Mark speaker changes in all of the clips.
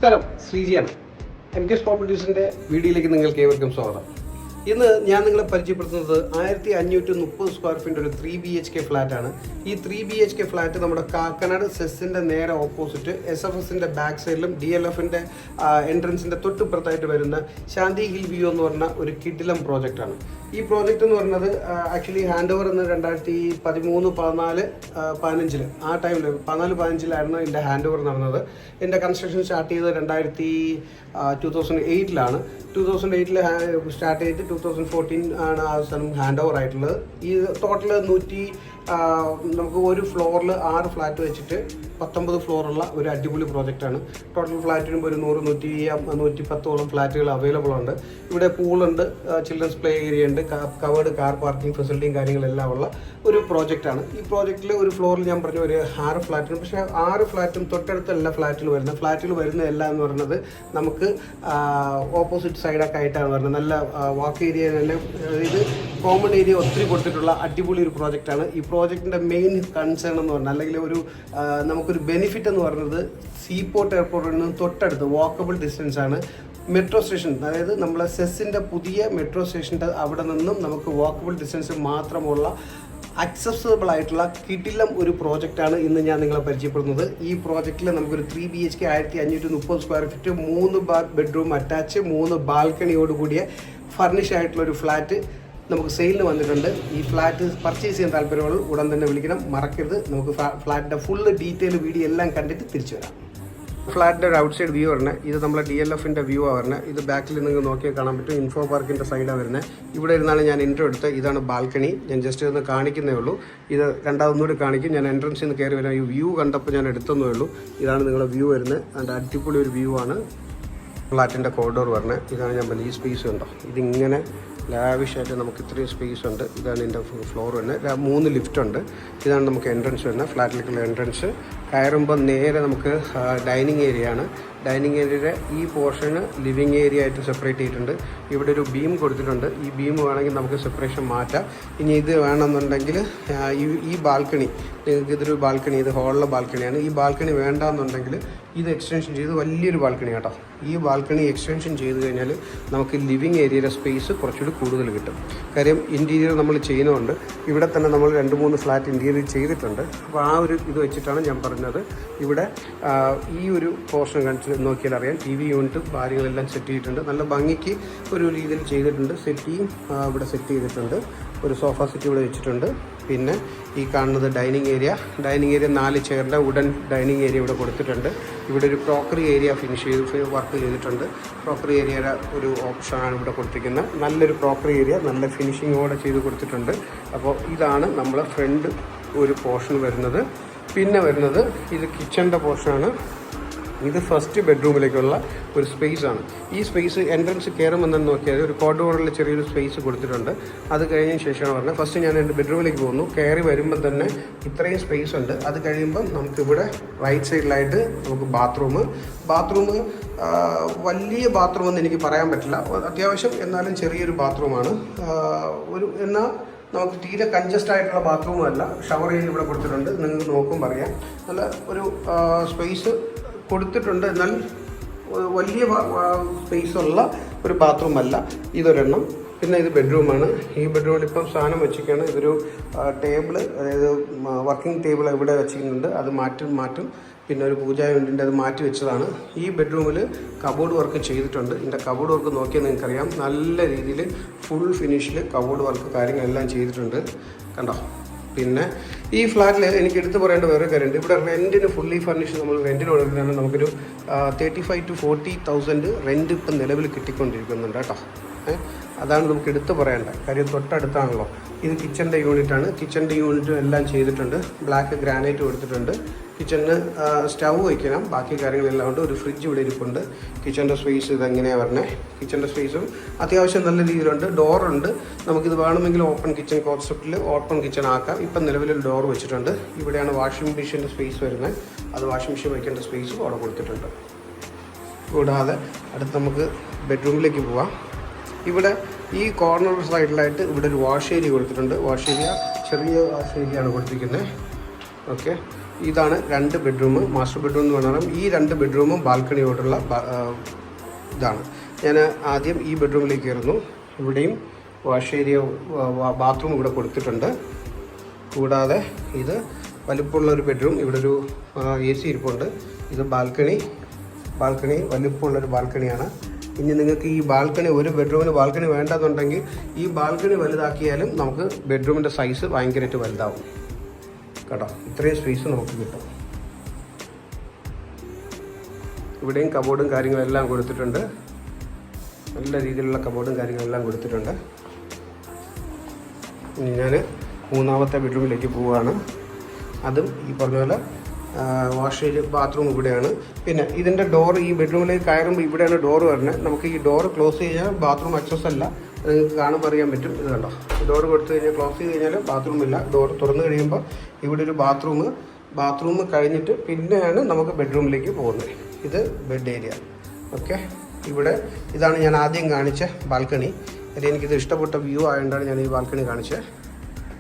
Speaker 1: നമസ്കാരം, ശ്രീജിയാണ്. MK പ്രോപ്പർട്ടീസിൻ്റെ വീഡിയോയിലേക്ക് നിങ്ങൾക്ക് ഏവർക്കും സ്വാഗതം. ഇന്ന് ഞാൻ നിങ്ങളെ പരിചയപ്പെടുത്തുന്നത് 1530 സ്ക്വയർ ഫീറ്റ് ഒരു 3 BHK ഫ്ലാറ്റാണ്. ഈ 3 BHK ഫ്ലാറ്റ് നമ്മുടെ കാക്കനാട് സെസ്സിൻ്റെ നേരെ ഓപ്പോസിറ്റ് SFSൻ്റെ ബാക്ക് സൈഡിലും DLFൻ്റെ എൻട്രൻസിൻ്റെ തൊട്ടിപ്പുറത്തായിട്ട് വരുന്ന ശാന്തി ഹിൽ വ്യൂ എന്ന് പറഞ്ഞ ഒരു കിടിലം പ്രോജക്റ്റാണ്. ഈ പ്രോജക്റ്റ് എന്ന് പറയുന്നത് ആക്ച്വലി ഹാൻഡ് ഓവർ എന്ന് 2013, 14, 15 ആ ടൈമിൽ 14-15 എൻ്റെ ഹാൻഡ് ഓവർ നടന്നത്. എൻ്റെ കൺസ്ട്രക്ഷൻ സ്റ്റാർട്ട് ചെയ്തത് 2008 2008 സ്റ്റാർട്ട് ചെയ്ത് 2014 ആണ് ആ സ്ഥലം ഹാൻഡ് ഓവർ ആയിട്ടുള്ളത്. ഈ ടോട്ടൽ നമുക്ക് ഒരു ഫ്ലോറിൽ 6 ഫ്ലാറ്റ് വെച്ചിട്ട് 19 ഫ്ലോറുള്ള ഒരു അടിപൊളി പ്രോജക്റ്റാണ്. ടോട്ടൽ ഫ്ലാറ്റിനും ഒരു 100-110 ഫ്ലാറ്റുകൾ അവൈലബിൾ ഉണ്ട്. ഇവിടെ പൂളുണ്ട്, ചിൽഡ്രൻസ് പ്ലേ ഏരിയ ഉണ്ട്, കവേർഡ് കാർ പാർക്കിംഗ് ഫെസിലിറ്റിയും കാര്യങ്ങളെല്ലാം ഉള്ള ഒരു പ്രോജക്റ്റാണ്. ഈ പ്രോജക്റ്റിൽ ഒരു ഫ്ലോറിൽ ഞാൻ പറഞ്ഞ ഒരു 6 ഫ്ലാറ്റിനും, പക്ഷേ 6 ഫ്ലാറ്റും തൊട്ടടുത്തല്ല ഫ്ലാറ്റുകൾ വരുന്ന എല്ലാം എന്ന് പറയുന്നത് നമുക്ക് ഓപ്പോസിറ്റ് സൈഡൊക്കെ ആയിട്ടാണ് വരുന്നത്. നല്ല വാക്ക് ഏരിയ തന്നെ, ഇത് കോമൺ ഏരിയ ഒത്തിരി കൊടുത്തിട്ടുള്ള അടിപൊളി ഒരു പ്രോജക്റ്റാണ്. ഈ പ്രോജക്റ്റിൻ്റെ മെയിൻ കൺസേൺ എന്ന് പറഞ്ഞാൽ, അല്ലെങ്കിൽ നമുക്കൊരു ബെനിഫിറ്റ് എന്ന് പറയുന്നത്, സീപോർട്ട് എയർപോർട്ടിൽ നിന്ന് തൊട്ടടുത്ത് വാക്കബിൾ ഡിസ്റ്റൻസ് ആണ് മെട്രോ സ്റ്റേഷൻ. അതായത് നമ്മളെ സെസ്സിൻ്റെ പുതിയ മെട്രോ സ്റ്റേഷൻ്റെ അവിടെ നിന്നും നമുക്ക് വാക്കബിൾ ഡിസ്റ്റൻസ് മാത്രമുള്ള അക്സസിബിൾ ആയിട്ടുള്ള കിടിലം ഒരു പ്രോജക്റ്റാണ് ഇന്ന് ഞാൻ നിങ്ങളെ പരിചയപ്പെടുന്നത്. ഈ പ്രോജക്റ്റിൽ നമുക്കൊരു 3 BHK 1530 square feet 3 bedroom attach 3 ബാൽക്കണിയോട് കൂടിയ ഫർണിഷ് ആയിട്ടുള്ള ഒരു ഫ്ലാറ്റ് നമുക്ക് സെയിലിന് വന്നിട്ടുണ്ട്. ഈ ഫ്ലാറ്റ് പർച്ചേസ് ചെയ്യാൻ താല്പര്യമുള്ള ഉടൻ തന്നെ വിളിക്കണം, മറക്കരുത്. നമുക്ക് ഫ്ലാറ്റിൻ്റെ ഫുള്ള് ഡീറ്റെയിൽ വീഡിയോ എല്ലാം കണ്ടിട്ട് തിരിച്ചു വരാം. ഫ്ലാറ്റിൻ്റെ ഒരു ഔട്ട് സൈഡ് വ്യൂ പറഞ്ഞത്, ഇത് നമ്മളെ DLFൻ്റെ വ്യൂ ആണ് വരുന്നത്. ഇത് ബാക്കിൽ നിങ്ങൾ നോക്കിയാൽ കാണാൻ പറ്റും, ഇൻഫോ പാർക്കിൻ്റെ സൈഡാണ് വരുന്നത്. ഇവിടെ ഇരുന്നാണ് ഞാൻ ഇൻട്രോ എടുത്തത്. ഇതാണ് ബാൽക്കണി. ഞാൻ ജസ്റ്റ് ഒന്ന് കാണിക്കുന്നേ ഉള്ളൂ. ഇത് രണ്ടാമതൊന്നുകൂടി കാണിക്കും. ഞാൻ എൻട്രൻസിൽ നിന്ന് കയറി വരാം. ഈ വ്യൂ കണ്ടപ്പോൾ ഞാൻ എടുത്തതേ ഉള്ളൂ. ഇതാണ് നിങ്ങളുടെ വ്യൂ വരുന്നത്. അതിൻ്റെ അടിപൊളി ഒരു വ്യൂ ആണ്. ഫ്ലാറ്റിൻ്റെ കോറിഡോർ പറഞ്ഞത് ഇതാണ്. ഞാൻ പറഞ്ഞത് ഈ സ്പേസ് ഉണ്ടോ, ഇതിങ്ങനെ ലാവിഷായിട്ട് നമുക്ക് ഇത്രയും സ്പേസ് ഉണ്ട്. ഇതാണ് എൻ്റെ ഫ്ലോർ വരുന്നത്. 3 ലിഫ്റ്റ് ഉണ്ട്. ഇതാണ് നമുക്ക് എൻട്രൻസ് വരുന്നത്, ഫ്ലാറ്റിലേക്കുള്ള എൻട്രൻസ്. കയറുമ്പോൾ നേരെ നമുക്ക് ഡൈനിങ് ഏരിയ ആണ്. ഡൈനിങ് ഏരിയയുടെ ഈ പോർഷന് ലിവിങ് ഏരിയ ആയിട്ട് സെപ്പറേറ്റ് ചെയ്തിട്ടുണ്ട്. ഇവിടെ ഒരു ബീം കൊടുത്തിട്ടുണ്ട്. ഈ ബീം വേണമെങ്കിൽ നമുക്ക് സെപ്പറേഷൻ മാറ്റാം. ഇനി ഇത് വേണമെന്നുണ്ടെങ്കിൽ ഈ ബാൽക്കണി, നിങ്ങൾക്ക് ഇതൊരു ബാൽക്കണി, ഇത് ഹോളിലെ ബാൽക്കണിയാണ്. ഈ ബാൽക്കണി വേണ്ടാന്നുണ്ടെങ്കിൽ ഇത് എക്സ്റ്റൻഷൻ ചെയ്ത് വലിയൊരു ബാൽക്കണി കേട്ടോ. ഈ ബാൽക്കണി എക്സ്റ്റൻഷൻ ചെയ്ത് കഴിഞ്ഞാൽ നമുക്ക് ലിവിങ് ഏരിയയുടെ സ്പേസ് കുറച്ചുകൂടി കൂടുതൽ കിട്ടും. കാര്യം ഇൻറ്റീരിയർ നമ്മൾ ചെയ്യുന്നതുകൊണ്ട് ഇവിടെ തന്നെ നമ്മൾ 2-3 ഫ്ലാറ്റ് ഇൻറ്റീരിയർ ചെയ്തിട്ടുണ്ട്. അപ്പോൾ ആ ഒരു ഇത് വെച്ചിട്ടാണ് ഞാൻ പറഞ്ഞത്. ഇവിടെ ഈ ഒരു പോർഷൻ നോക്കിയാൽ അറിയാം, TV യൂണിറ്റ് കാര്യങ്ങളെല്ലാം സെറ്റ് ചെയ്തിട്ടുണ്ട്. നല്ല ഭംഗിക്ക് ഒരു രീതിയിൽ ചെയ്തിട്ടുണ്ട്. സെറ്റിയും ഇവിടെ സെറ്റ് ചെയ്തിട്ടുണ്ട്. ഒരു സോഫ സെറ്റ് ഇവിടെ വെച്ചിട്ടുണ്ട്. പിന്നെ ഈ കാണുന്നത് ഡൈനിങ് ഏരിയ. 4 ചെയറിൻ്റെ വുഡൻ ഡൈനിങ് ഏരിയ ഇവിടെ കൊടുത്തിട്ടുണ്ട്. ഇവിടെ ഒരു ക്രോക്കറി ഏരിയ ഫിനിഷ് ചെയ്ത് വർക്ക് ചെയ്തിട്ടുണ്ട്. ക്രോക്കറി ഏരിയയുടെ ഒരു ഓപ്ഷനാണ് ഇവിടെ കൊടുത്തിരിക്കുന്നത്. നല്ലൊരു ക്രോക്കറി ഏരിയ നല്ല ഫിനിഷിങ്ങോടെ ചെയ്ത് കൊടുത്തിട്ടുണ്ട്. അപ്പോൾ ഇതാണ് നമ്മളെ ഫ്രണ്ട് ഒരു പോർഷൻ വരുന്നത്. പിന്നെ വരുന്നത് ഇത് കിച്ചണിൻ്റെ പോർഷനാണ്. ഇത് ഫസ്റ്റ് ബെഡ്റൂമിലേക്കുള്ള ഒരു സ്പേസ് ആണ്. ഈ സ്പേസ് എൻട്രൻസ് കയറുമെന്ന് നോക്കിയാൽ ഒരു കോർഡോറിൽ ചെറിയൊരു സ്പേസ് കൊടുത്തിട്ടുണ്ട്. അത് കഴിഞ്ഞതിന് ശേഷമാണ് പറഞ്ഞത്. ഫസ്റ്റ് ഞാൻ എൻ്റെ ബെഡ്റൂമിലേക്ക് പോകുന്നു. കയറി വരുമ്പം തന്നെ ഇത്രയും സ്പേസ് ഉണ്ട്. അത് കഴിയുമ്പം നമുക്കിവിടെ റൈറ്റ് സൈഡിലായിട്ട് നമുക്ക് ബാത്റൂം വലിയ ബാത്റൂം എന്ന് എനിക്ക് പറയാൻ പറ്റില്ല, അത്യാവശ്യം എന്നാലും ചെറിയൊരു ബാത്റൂമാണ്. എന്നാൽ നമുക്ക് തീരെ കൺജസ്റ്റ് ആയിട്ടുള്ള ബാത്റൂമും അല്ല. ഷവർ ഏരിയ ഇവിടെ കൊടുത്തിട്ടുണ്ട്. നിങ്ങൾക്ക് നോക്കും പറയാം, നല്ല ഒരു സ്പേസ് കൊടുത്തിട്ടുണ്ട്. എന്നാൽ വലിയ സ്പേസുള്ള ഒരു ബാത്റൂം അല്ല. ഇതൊരെണ്ണം. പിന്നെ ഇത് ബെഡ്റൂമാണ്. ഈ ബെഡ്റൂമിൽ ഇപ്പം സാധനം വെച്ചിരിക്കുകയാണ്. ഇതൊരു ടേബിള്, അതായത് വർക്കിംഗ് ടേബിൾ ഇവിടെ വെച്ചിരിക്കുന്നുണ്ട്. അത് മാറ്റും. പിന്നെ ഒരു പൂജാ യൂണിറ്റിൻ്റെ അത് മാറ്റി വെച്ചതാണ്. ഈ ബെഡ്റൂമിൽ കബോർഡ് വർക്ക് ചെയ്തിട്ടുണ്ട്. ഇതിൻ്റെ കബോർഡ് വർക്ക് നോക്കിയാൽ നിങ്ങൾക്കറിയാം, നല്ല രീതിയിൽ ഫുൾ ഫിനിഷിൽ കബോർഡ് വർക്ക് കാര്യങ്ങളെല്ലാം ചെയ്തിട്ടുണ്ട്. കണ്ടോ? പിന്നെ ഈ ഫ്ലാറ്റിൽ എനിക്ക് എടുത്ത് പറയേണ്ട വേറെ കാര്യമുണ്ട്. ഇവിടെ റെൻറ്റിന് ഫുള്ളി ഫർണിഷ് നമ്മൾ റെൻറ്റിന് കൊടുക്കുന്നതാണ്. നമുക്കൊരു 35,000 to 40,000 റെൻറ്റ് ഇപ്പം നിലവിൽ കിട്ടിക്കൊണ്ടിരിക്കുന്നുണ്ട് കേട്ടോ. അതാണ് നമുക്ക് എടുത്ത് പറയേണ്ട കാര്യം. തൊട്ടടുത്താണല്ലോ. ഇത് കിച്ചൻ്റെ യൂണിറ്റാണ്. കിച്ചൻ്റെ യൂണിറ്റും എല്ലാം ചെയ്തിട്ടുണ്ട്. ബ്ലാക്ക് ഗ്രാനൈറ്റ് കൊടുത്തിട്ടുണ്ട്. കിച്ചണിന് സ്റ്റൗ വയ്ക്കണം, ബാക്കി കാര്യങ്ങളെല്ലാം ഉണ്ട്. ഒരു ഫ്രിഡ്ജ് ഇവിടെ ഇരിപ്പുണ്ട്. കിച്ചൻ്റെ സ്പേസ് ഇതെങ്ങനെയാണ് പറഞ്ഞത്. കിച്ചൻ്റെ സ്പേസും അത്യാവശ്യം നല്ല രീതിയിലുണ്ട്. ഡോറുണ്ട്. നമുക്കിത് വേണമെങ്കിൽ ഓപ്പൺ കിച്ചൺ കോൺസെപ്റ്റിൽ ഓപ്പൺ കിച്ചൺ ആക്കാം. ഇപ്പം നിലവിൽ ഡോർ വെച്ചിട്ടുണ്ട്. ഇവിടെയാണ് വാഷിംഗ് മെഷീൻ്റെ സ്പേസ് വരുന്നത്. അത് വാഷിംഗ് മെഷീൻ വയ്ക്കേണ്ട സ്പേസും അവിടെ കൊടുത്തിട്ടുണ്ട്. കൂടാതെ അടുത്ത് നമുക്ക് ബെഡ്റൂമിലേക്ക് പോവാം. ഇവിടെ ഈ കോർണർ സൈഡിലായിട്ട് ഇവിടെ ഒരു വാഷ് ഏരിയ കൊടുത്തിട്ടുണ്ട്. വാഷ് ഏരിയ ചെറിയ വാഷ് ഏരിയ ആണ് കൊടുത്തിരിക്കുന്നത്. ഓക്കെ, ഇതാണ് 2 ബെഡ്റൂം. മാസ്റ്റർ ബെഡ്റൂം എന്ന് പറഞ്ഞാൽ ഈ 2 ബെഡ്റൂമും ബാൽക്കണിയോടുള്ള ഇതാണ്. ഞാൻ ആദ്യം ഈ ബെഡ്റൂമിലേക്ക് കയറുന്നു. ഇവിടെയും വാഷ് ഏരിയ, ബാത്റൂം ഇവിടെ കൊടുത്തിട്ടുണ്ട്. കൂടാതെ ഇത് വലിപ്പമുള്ള ഒരു ബെഡ്റൂം. ഇവിടെ ഒരു AC ഇരിപ്പുണ്ട്. ഇത് ബാൽക്കണി വലിപ്പമുള്ളൊരു ബാൽക്കണിയാണ്. ഇനി നിങ്ങൾക്ക് ഈ ബാൽക്കണി, ഒരു ബെഡ്റൂമിന് ബാൽക്കണി വേണ്ടെന്നുണ്ടെങ്കിൽ ഈ ബാൽക്കണി വലുതാക്കിയാലും നമുക്ക് ബെഡ്റൂമിൻ്റെ സൈസ് ഭയങ്കരമായിട്ട് വലുതാവും കേട്ടോ. ഇത്രയും സ്പേസ് നമുക്ക് കിട്ടും. ഇവിടെയും കബോർഡും കാര്യങ്ങളെല്ലാം കൊടുത്തിട്ടുണ്ട്. നല്ല രീതിയിലുള്ള കബോർഡും കാര്യങ്ങളെല്ലാം കൊടുത്തിട്ടുണ്ട്. ഇനി ഞാൻ 3ാമത്തെ ബെഡ്റൂമിലേക്ക് പോവുകയാണ്. അതും ഈ പറഞ്ഞ പോലെ വാഷ് ഏരിയ, ബാത്റൂം ഇവിടെയാണ്. പിന്നെ ഇതിൻ്റെ ഡോർ, ഈ ബെഡ്റൂമിലേക്ക് കയറുമ്പോൾ ഇവിടെയാണ് ഡോർ വരുന്നത്. നമുക്ക് ഈ ഡോർ ക്ലോസ് കഴിഞ്ഞാൽ ബാത്റൂം ആക്സസ് അല്ല. നിങ്ങൾക്ക് കാണുമ്പോൾ അറിയാൻ പറ്റും. ഇത് കണ്ടോ, ഡോർ കൊടുത്തു കഴിഞ്ഞാൽ, ക്ലോസ് ചെയ്ത് കഴിഞ്ഞാൽ ബാത്റൂം ഇല്ല. ഡോർ തുറന്നു കഴിയുമ്പോൾ ഇവിടെ ഒരു ബാത്റൂം കഴിഞ്ഞിട്ട് പിന്നെയാണ് നമുക്ക് ബെഡ്റൂമിലേക്ക് പോകുന്നത്. ഇത് ബെഡ് ഏരിയ. ഓക്കെ, ഇതാണ് ഞാൻ ആദ്യം കാണിച്ച ബാൽക്കണി. എനിക്കിത് ഇഷ്ടപ്പെട്ട വ്യൂ ആയതുകൊണ്ടാണ് ഞാൻ ഈ ബാൽക്കണി കാണിച്ചത്.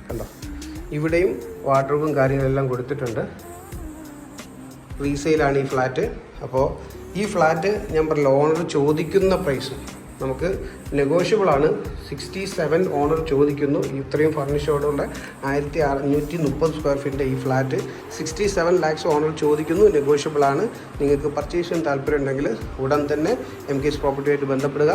Speaker 1: കണ്ടോ, ഇവിടെയും വാർഡ്രോബും കാര്യങ്ങളെല്ലാം കൊടുത്തിട്ടുണ്ട്. റീസെയിലാണ് ഈ ഫ്ലാറ്റ്. അപ്പോൾ ഈ ഫ്ലാറ്റ് ഞാൻ പറഞ്ഞില്ല, ഓണർ ചോദിക്കുന്ന പ്രൈസ് നമുക്ക് നെഗോഷ്യബിളാണ്. 67 ഓണർ ചോദിക്കുന്നു. ഇത്രയും ഫർണിഷോടുള്ള 1530 സ്ക്വയർ ഫീറ്റിൻ്റെ ഈ ഫ്ലാറ്റ് 67 lakhs ഓണർ ചോദിക്കുന്നു. നെഗോഷ്യബിളാണ്. നിങ്ങൾക്ക് പർച്ചേസ് ചെയ്യാൻ താല്പര്യം ഉണ്ടെങ്കിൽ ഉടൻ തന്നെ MKS പ്രോപ്പർട്ടിയായിട്ട് ബന്ധപ്പെടുക.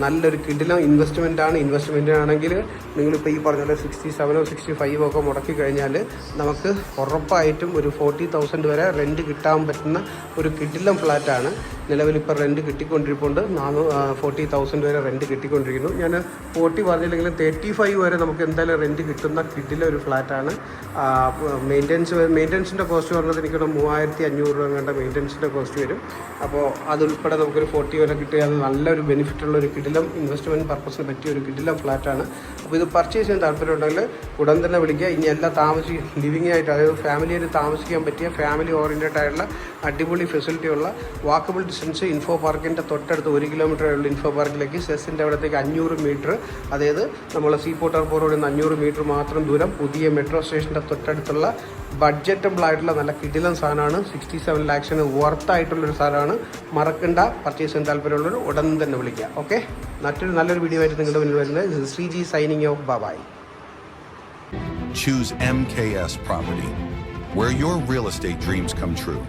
Speaker 1: നല്ലൊരു കിടിലം ഇൻവെസ്റ്റ്മെൻ്റ് ആണെങ്കിൽ നിങ്ങളിപ്പോൾ ഈ പറഞ്ഞ 67 65 ഒക്കെ മുടക്കി കഴിഞ്ഞാൽ നമുക്ക് ഉറപ്പായിട്ടും ഒരു 40,000 വരെ റെൻറ്റ് കിട്ടാൻ പറ്റുന്ന ഒരു കിടിലം ഫ്ലാറ്റാണ്. നിലവിലിപ്പോൾ റെൻറ്റ് കിട്ടിക്കൊണ്ടിരിപ്പുണ്ട്. 40,000 വരെ റെൻറ്റ് കിട്ടിക്കൊണ്ടിരിക്കുന്നു. ഞാൻ 40 പറഞ്ഞില്ലെങ്കിലും 35 വരെ നമുക്ക് എന്തായാലും റെൻറ്റ് കിട്ടുന്ന കിട്ടില്ല ഒരു ഫ്ലാറ്റാണ്. മെയിൻ്റനൻസിൻ്റെ കോസ്റ്റ് പറഞ്ഞത് എനിക്കൊരു 3,500 രൂപ കണ്ട മെയിൻ്റനൻസിൻ്റെ കോസ്റ്റ് വരും. അപ്പോൾ അതുൾപ്പെടെ നമുക്കൊരു 40 വരെ കിട്ടിയാൽ നല്ലൊരു ബെനിഫിറ്റുള്ള ഒരു കിടിലം ഇൻവെസ്റ്റ്മെൻറ്റ് പർപ്പസിന് പറ്റിയ ഒരു കിടിലം ഫ്ലാറ്റാണ്. അപ്പോൾ ഇത് പർച്ചേസ് ചെയ്യാൻ താല്പര്യമുണ്ടെങ്കിൽ ഉടൻ തന്നെ വിളിക്കുക. ഇനി എല്ലാം ലിവിങ് ആയിട്ട്, അതായത് ഫാമിലിയായിട്ട് താമസിക്കാൻ പറ്റിയ, ഫാമിലി ഓറിയൻറ്റഡ് ആയിട്ടുള്ള അടിപൊളി ഫെസിലിറ്റിയുള്ള വാക്കബിൾ ഡിസ്റ്റൻസ് ഇൻഫോ പാർക്കിൻ്റെ തൊട്ടടുത്ത് 1 കിലോമീറ്റർ ഉള്ള ഇൻഫോ പാർക്കിലേക്ക്, സെസ്സിൻ്റെ അവിടത്തേക്ക് 500 മീറ്റർ, അതായത് നമ്മൾ സീപോർട്ട് എയർപോർട്ടിൽ നിന്ന് 500 മീറ്റർ മാത്രം ദൂരം, പുതിയ മെട്രോ സ്റ്റേഷൻ്റെ തൊട്ടടുത്തുള്ള ബഡ്ജറ്റബിൾ ആയിട്ടുള്ള നല്ല കിടിലൻ സാധനമാണ്. 67 lakhs വർത്തായിട്ടുള്ളൊരു സാധനമാണ്. മറക്കണ്ട. പർച്ചേസ് ചെയ്യാൻ താല്പര്യമുള്ളവർ ഉടൻ തന്നെ വിളിക്കുക. ഓക്കെ, നല്ലൊരു വീഡിയോ ആയിട്ട് നിങ്ങളുടെ മുന്നിൽ വരുന്നത് Sreeji signing off. Bye.
Speaker 2: Choose MKS Property, where your real estate dreams come true.